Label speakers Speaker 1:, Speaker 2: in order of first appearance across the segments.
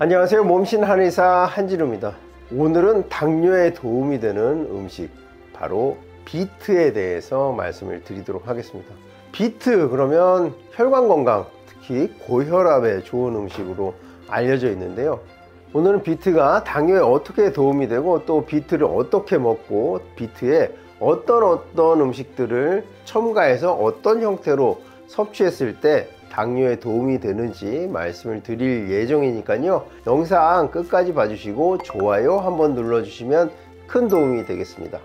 Speaker 1: 안녕하세요. 몸신 한의사 한진우입니다. 오늘은 당뇨에 도움이 되는 음식, 바로 비트에 대해서 말씀을 드리도록 하겠습니다. 비트 그러면 혈관 건강, 특히 고혈압에 좋은 음식으로 알려져 있는데요. 오늘은 비트가 당뇨에 어떻게 도움이 되고, 또 비트를 어떻게 먹고 비트에 어떤 음식들을 첨가해서 어떤 형태로 섭취했을 때 당뇨에 도움이 되는지 말씀을 드릴 예정이니까요. 영상 끝까지 봐주시고 좋아요 한번 눌러주시면 큰 도움이 되겠습니다.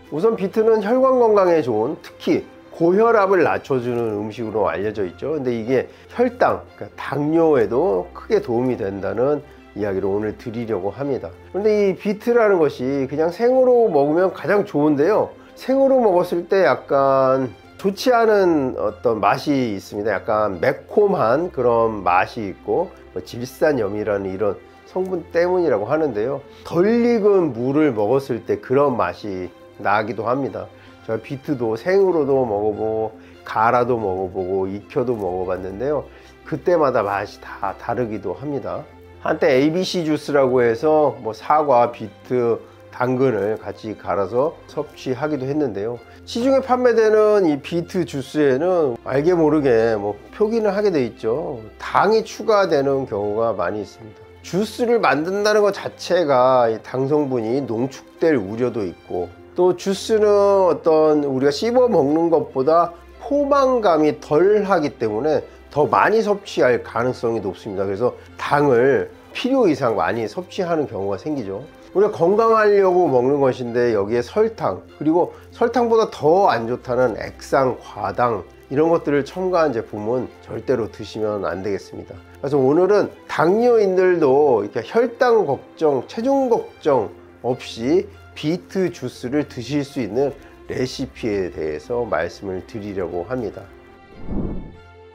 Speaker 1: 우선 비트는 혈관 건강에 좋은, 특히 고혈압을 낮춰주는 음식으로 알려져 있죠. 근데 이게 혈당, 그러니까 당뇨에도 크게 도움이 된다는 이야기를 오늘 드리려고 합니다. 그런데 이 비트라는 것이 그냥 생으로 먹으면 가장 좋은데요, 생으로 먹었을 때 약간 좋지 않은 어떤 맛이 있습니다. 약간 매콤한 그런 맛이 있고, 질산염이라는 이런 성분 때문이라고 하는데요, 덜 익은 물을 먹었을 때 그런 맛이 나기도 합니다. 제가 비트도 생으로도 먹어보고 갈아도 먹어보고 익혀도 먹어봤는데요, 그때마다 맛이 다 다르기도 합니다. 한때 ABC 주스라고 해서 사과, 비트, 당근을 같이 갈아서 섭취하기도 했는데요, 시중에 판매되는 이 비트 주스에는 알게 모르게 표기를 하게 돼 있죠. 당이 추가되는 경우가 많이 있습니다. 주스를 만든다는 것 자체가 당 성분이 농축될 우려도 있고, 또 주스는 어떤 우리가 씹어 먹는 것보다 포만감이 덜 하기 때문에 더 많이 섭취할 가능성이 높습니다. 그래서 당을 필요 이상 많이 섭취하는 경우가 생기죠. 우리가 건강하려고 먹는 것인데 여기에 설탕, 그리고 설탕보다 더 안 좋다는 액상, 과당, 이런 것들을 첨가한 제품은 절대로 드시면 안 되겠습니다. 그래서 오늘은 당뇨인들도 이렇게 혈당 걱정, 체중 걱정 없이 비트 주스를 드실 수 있는 레시피에 대해서 말씀을 드리려고 합니다.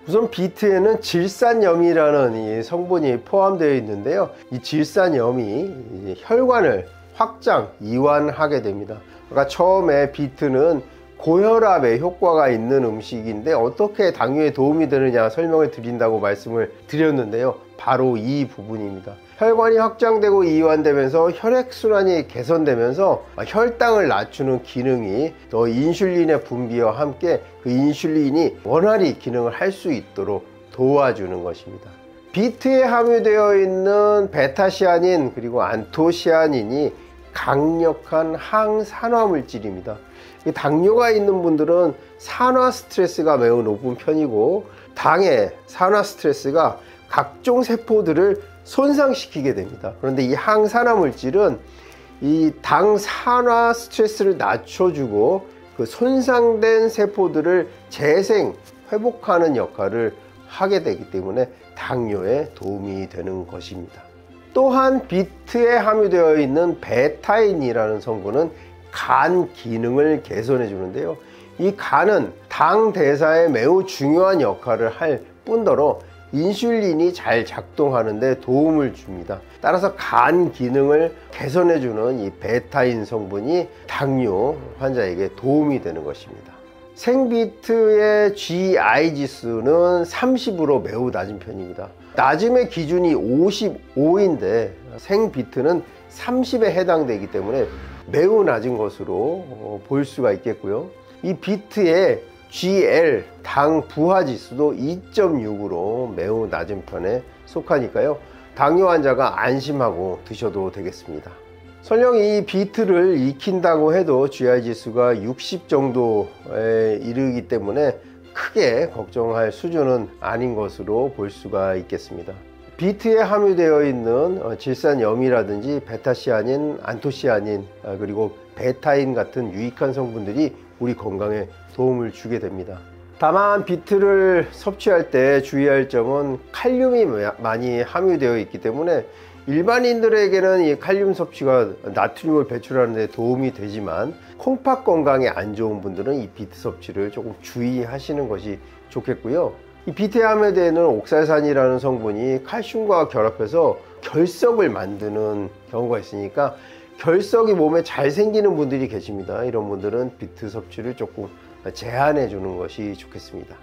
Speaker 1: 우선 비트에는 질산염이라는 이 성분이 포함되어 있는데요, 이 질산염이 혈관을 확장, 이완하게 됩니다. 그러니까 처음에 비트는 고혈압에 효과가 있는 음식인데 어떻게 당뇨에 도움이 되느냐 설명을 드린다고 말씀을 드렸는데요, 바로 이 부분입니다. 혈관이 확장되고 이완되면서 혈액순환이 개선되면서 혈당을 낮추는 기능이, 더 인슐린의 분비와 함께 그 인슐린이 원활히 기능을 할 수 있도록 도와주는 것입니다. 비트에 함유되어 있는 베타시아닌 그리고 안토시아닌이 강력한 항산화 물질입니다. 당뇨가 있는 분들은 산화 스트레스가 매우 높은 편이고, 당의 산화 스트레스가 각종 세포들을 손상시키게 됩니다. 그런데 이 항산화 물질은 이 당 산화 스트레스를 낮춰주고 그 손상된 세포들을 재생, 회복하는 역할을 하게 되기 때문에 당뇨에 도움이 되는 것입니다. 또한 비트에 함유되어 있는 베타인이라는 성분은 간 기능을 개선해 주는데요, 이 간은 당 대사에 매우 중요한 역할을 할 뿐더러 인슐린이 잘 작동하는 데 도움을 줍니다. 따라서 간 기능을 개선해 주는 이 베타인 성분이 당뇨 환자에게 도움이 되는 것입니다. 생비트의 GI 지수는 30으로 매우 낮은 편입니다. 낮음의 기준이 55인데 생비트는 30에 해당되기 때문에 매우 낮은 것으로 볼 수가 있겠고요. 이 비트의 GL, 당 부하 지수도 2.6으로 매우 낮은 편에 속하니까요, 당뇨 환자가 안심하고 드셔도 되겠습니다. 설령 이 비트를 익힌다고 해도 GI 지수가 60 정도에 이르기 때문에 크게 걱정할 수준은 아닌 것으로 볼 수가 있겠습니다. 비트에 함유되어 있는 질산염이라든지 베타시아닌, 안토시아닌, 그리고 베타인 같은 유익한 성분들이 우리 건강에 도움을 주게 됩니다. 다만 비트를 섭취할 때 주의할 점은 칼륨이 많이 함유되어 있기 때문에 일반인들에게는 이 칼륨 섭취가 나트륨을 배출하는 데 도움이 되지만, 콩팥 건강에 안 좋은 분들은 이 비트 섭취를 조금 주의하시는 것이 좋겠고요. 이 비트에 함유되는 옥살산이라는 성분이 칼슘과 결합해서 결석을 만드는 경우가 있으니까 결석이 몸에 잘 생기는 분들이 계십니다. 이런 분들은 비트 섭취를 조금 제한해 주는 것이 좋겠습니다.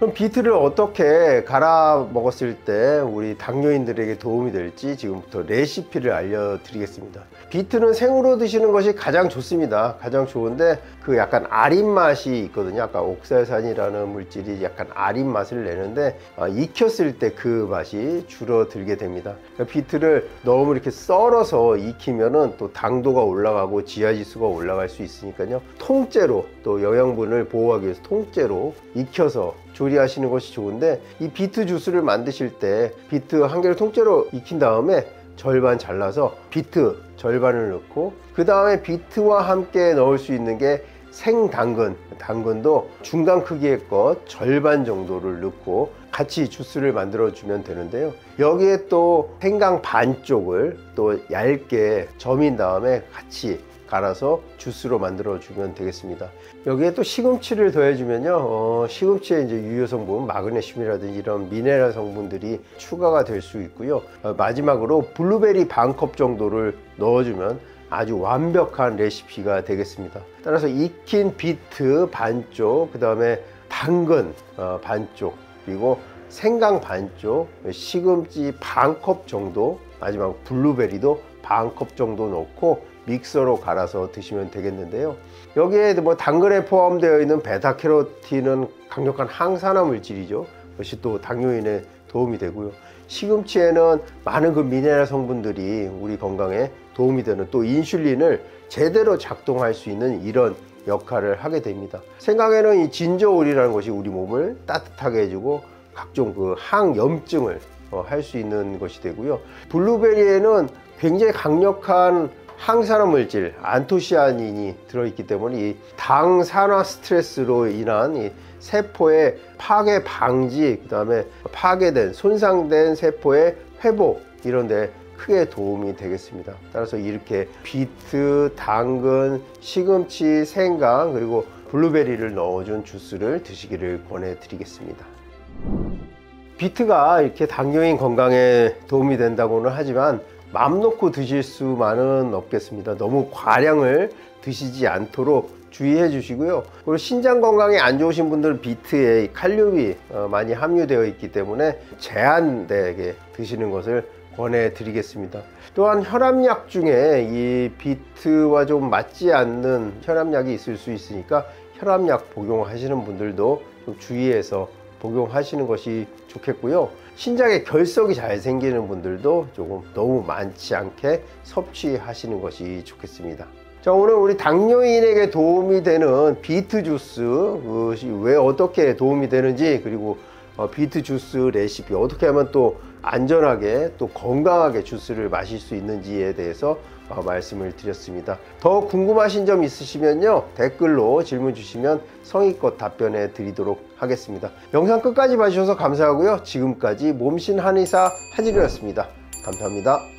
Speaker 1: 그럼 비트를 어떻게 갈아 먹었을 때 우리 당뇨인들에게 도움이 될지 지금부터 레시피를 알려드리겠습니다. 비트는 생으로 드시는 것이 가장 좋습니다. 가장 좋은데 그 약간 아린 맛이 있거든요. 아까 옥살산이라는 물질이 약간 아린 맛을 내는데 익혔을 때 그 맛이 줄어들게 됩니다. 그러니까 비트를 너무 이렇게 썰어서 익히면은 또 당도가 올라가고 지하지수가 올라갈 수 있으니까요. 통째로 또 영양분을 보호하기 위해서 통째로 익혀서 조리하시는 것이 좋은데, 이 비트 주스를 만드실 때 비트 한 개를 통째로 익힌 다음에 절반 잘라서 비트 절반을 넣고, 그 다음에 비트와 함께 넣을 수 있는 게 생당근, 당근도 중간 크기의 것 절반 정도를 넣고 같이 주스를 만들어 주면 되는데요. 여기에 또 생강 반쪽을 또 얇게 저민 다음에 같이 갈아서 주스로 만들어 주면 되겠습니다. 여기에 또 시금치를 더해 주면요, 시금치에 이제 유효 성분 마그네슘이라든지 이런 미네랄 성분들이 추가가 될 수 있고요. 마지막으로 블루베리 반컵 정도를 넣어주면 아주 완벽한 레시피가 되겠습니다. 따라서 익힌 비트 반쪽, 그 다음에 당근 반쪽, 그리고 생강 반쪽, 시금치 반컵 정도, 마지막 블루베리도 반컵 정도 넣고 믹서로 갈아서 드시면 되겠는데요. 여기에 뭐 당근에 포함되어 있는 베타캐로틴은 강력한 항산화 물질이죠. 그것이 또 당뇨인에 도움이 되고요. 시금치에는 많은 그 미네랄 성분들이 우리 건강에 도움이 되는, 또 인슐린을 제대로 작동할 수 있는 이런 역할을 하게 됩니다. 생강에는 이 진저올이라는 것이 우리 몸을 따뜻하게 해주고 각종 그 항염증을 할 수 있는 것이 되고요. 블루베리에는 굉장히 강력한 항산화 물질 안토시아닌이 들어있기 때문에 이 당산화 스트레스로 인한 이 세포의 파괴 방지, 그 다음에 파괴된 손상된 세포의 회복, 이런 데 크게 도움이 되겠습니다. 따라서 이렇게 비트, 당근, 시금치, 생강, 그리고 블루베리를 넣어준 주스를 드시기를 권해드리겠습니다. 비트가 이렇게 당뇨인 건강에 도움이 된다고는 하지만 맘 놓고 드실 수만은 없겠습니다. 너무 과량을 드시지 않도록 주의해 주시고요. 그리고 신장 건강에 안 좋으신 분들은 비트에 칼륨이 많이 함유되어 있기 때문에 제한되게 드시는 것을 권해 드리겠습니다. 또한 혈압약 중에 이 비트와 좀 맞지 않는 혈압약이 있을 수 있으니까 혈압약 복용하시는 분들도 좀 주의해서 복용하시는 것이 좋겠고요. 신장에 결석이 잘 생기는 분들도 조금 너무 많지 않게 섭취하시는 것이 좋겠습니다. 자, 오늘 우리 당뇨인에게 도움이 되는 비트 주스, 그것이 왜 어떻게 도움이 되는지, 그리고 비트 주스 레시피 어떻게 하면 또 안전하게 또 건강하게 주스를 마실 수 있는지에 대해서 말씀을 드렸습니다. 더 궁금하신 점 있으시면요, 댓글로 질문 주시면 성의껏 답변해 드리도록 하겠습니다. 영상 끝까지 봐주셔서 감사하고요. 지금까지 몸신 한의사 한진우였습니다. 감사합니다.